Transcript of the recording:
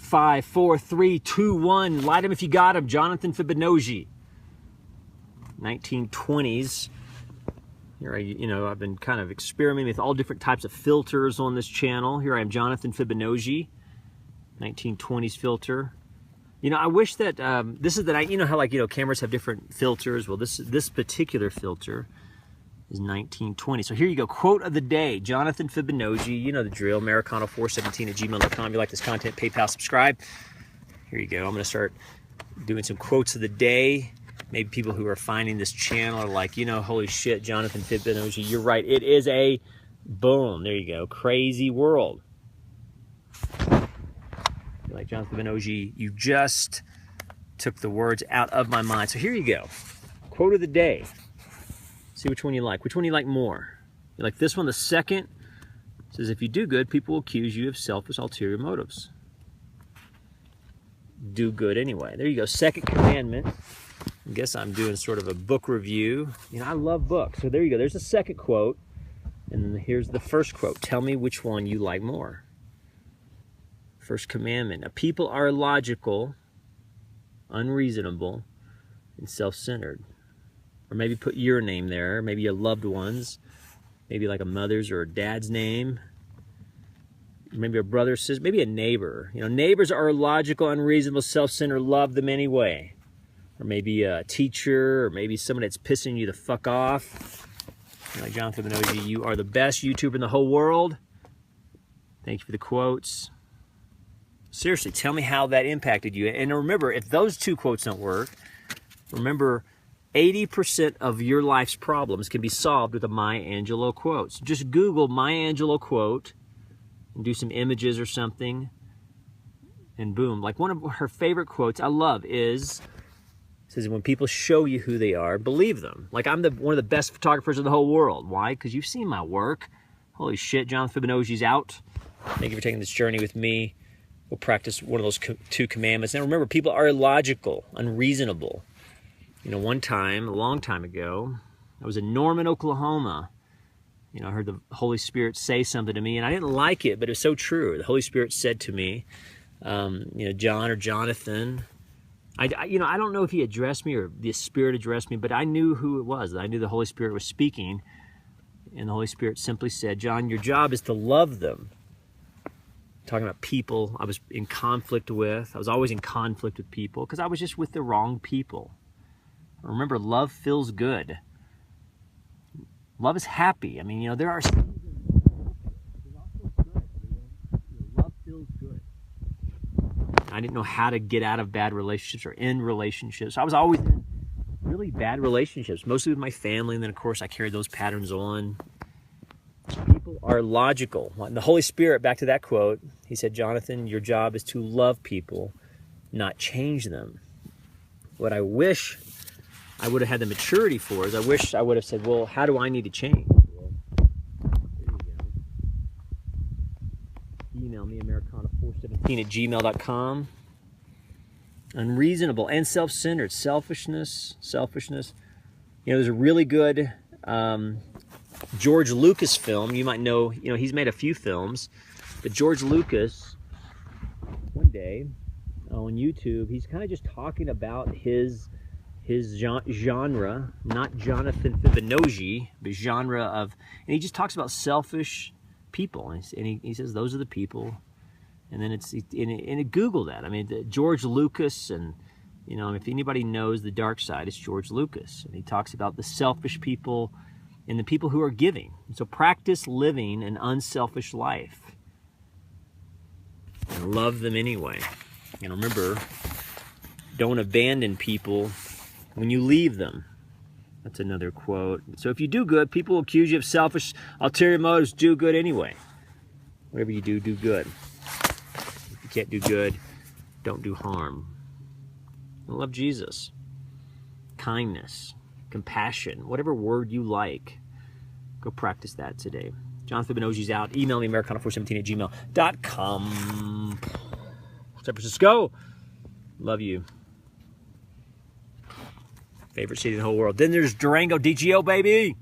5, 4, 3, 2, 1. Light him if you got him. Jonathan Fibonojji. 1920s. Here I've been kind of experimenting with all different types of filters on this channel. Here I am, Jonathan Fibonojji. 1920s filter. I wish that this is that how cameras have different filters. Well, this particular filter is 1920. So here you go. Quote of the day, Jonathan Fibonojji. You know the drill. Americano417@gmail.com. If you like this content, PayPal, subscribe. Here you go. I'm going to start doing some quotes of the day. Maybe people who are finding this channel are like, holy shit, Jonathan Fibonojji, you're right. It is a boom. There you go. Crazy world. Like Jonathan Fibonojji, you just took the words out of my mind. So here you go. Quote of the day. See which one you like. Which one you like more? You like this one? The second says, if you do good, people will accuse you of selfish, ulterior motives. Do good anyway. There you go. Second commandment. I guess I'm doing sort of a book review. I love books. So there you go. There's the second quote. And then here's the first quote. Tell me which one you like more. First commandment. Now, people are illogical, unreasonable, and self-centered. Or maybe put your name there. Maybe your loved ones. Maybe like a mother's or a dad's name. Maybe a brother, sister, maybe a neighbor. Neighbors are illogical, unreasonable, self-centered. Love them anyway. Or maybe a teacher, or maybe someone that's pissing you the fuck off. Like Jonathan Fibonojji, you are the best YouTuber in the whole world. Thank you for the quotes. Seriously, tell me how that impacted you. And remember, if those two quotes don't work, remember 80% of your life's problems can be solved with a Maya Angelou quote. So just Google Maya Angelou quote and do some images or something. And boom. Like one of her favorite quotes I love is, says, when people show you who they are, believe them. Like I'm one of the best photographers in the whole world. Why? Because you've seen my work. Holy shit, Jonathan Fibonojji's out. Thank you for taking this journey with me. We'll practice one of those two commandments. Now remember, people are illogical, unreasonable. One time, a long time ago, I was in Norman, Oklahoma. I heard the Holy Spirit say something to me, and I didn't like it, but it was so true. The Holy Spirit said to me, John or Jonathan, I don't know if he addressed me or the Spirit addressed me, but I knew who it was. I knew the Holy Spirit was speaking, and the Holy Spirit simply said, John, your job is to love them. Talking about people I was in conflict with. I was always in conflict with people because I was just with the wrong people. Remember, love feels good. Love is happy. There are some love feels good. I didn't know how to get out of bad relationships or in relationships. I was always in really bad relationships, mostly with my family, and then of course I carried those patterns on. People are logical. And the Holy Spirit, back to that quote, he said, Jonathan, your job is to love people, not change them. What I wish I would have had the maturity for is I wish I would have said, well, how do I need to change? Well, there you go. Email me, Americano417@gmail.com. Unreasonable and self-centered. Selfishness. There's a really good George Lucas film. You might know, he's made a few films. But George Lucas, one day on YouTube, he's kind of just talking about his genre, not Jonathan Fibonojji, but genre of, and he just talks about selfish people, and he says those are the people, and then Google that. George Lucas, and if anybody knows the dark side, it's George Lucas, and he talks about the selfish people and the people who are giving. So practice living an unselfish life, and love them anyway. And remember, don't abandon people when you leave them. That's another quote. So if you do good, people will accuse you of selfish, ulterior motives. Do good anyway. Whatever you do, do good. If you can't do good, don't do harm. I love Jesus. Kindness, compassion, whatever word you like. Go practice that today. John Fibonojji's out. Email me, Americano417@gmail.com. San Francisco. Love you. Favorite city in the whole world. Then there's Durango, DGO, baby.